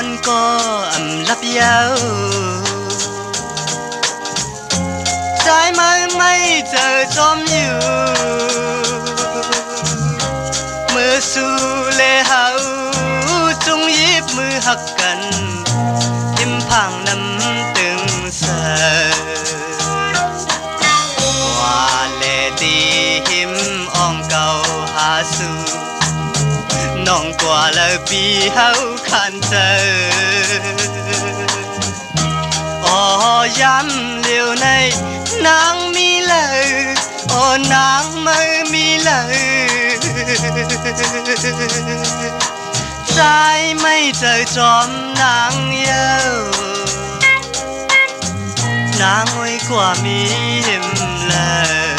อนก็ลับยาวสายไม้ไม่เจอจอมอยู่เมื่อสู่เลเฮาจงยิบมือหักกันยิ้มพังน้ำตึงเสว่าเลตีหิมอ่องเก่าหาสู่น้องกว่าแล้วปีเฮาขันเจออ๋อยำเลี้ยวในนางมีเลยโอ้นางไม่มีเลยใจไม่เจอจอมนางเย้านางไว้กว่ามีหิมเลย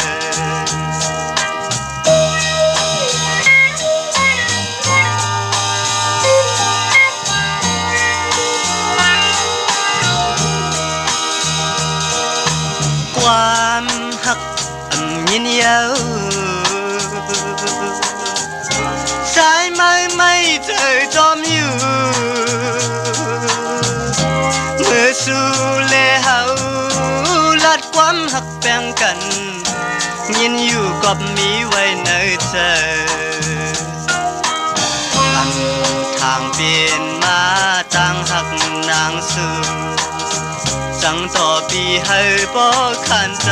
ความหักยินยาวสายไม้ไม่เจอจอมอยู่เมื่อสู่เลเฮาลัดความหักแบ่งกันยินอยู่กับมีไว้ในใจอันทางเปลี่ยนมาต่างหักนางสู่จังต่อปีให้บ่ขันใจ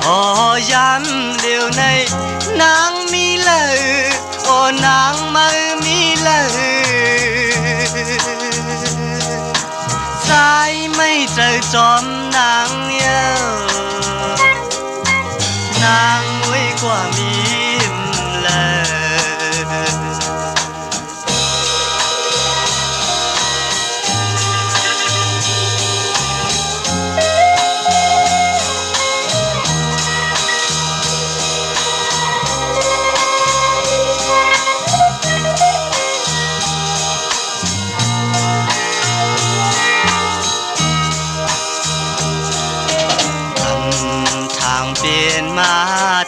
อ๋อยำเดียวในนางมีเลยโอ้นางไม่มีเลยสายไม่เจอจอมนางเย้านางไว้กว่ามีเลยเปลี่ยนมา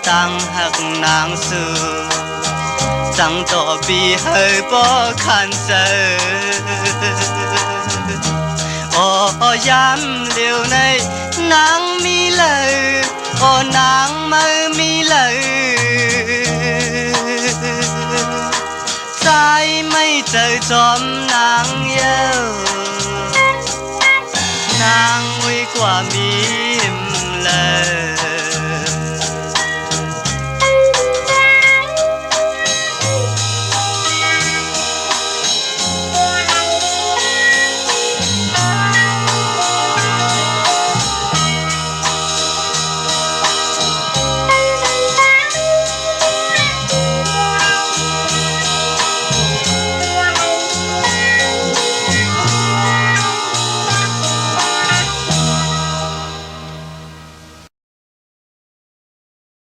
ตั้งหักนางสู่จังต่อปีให้บ่ขันเจอโอ้ยำเลี้ยวในนางมีเลยโอ้นางไม่มีเลยใจไม่เจอจอมนางเย้านางไว้กว่ามี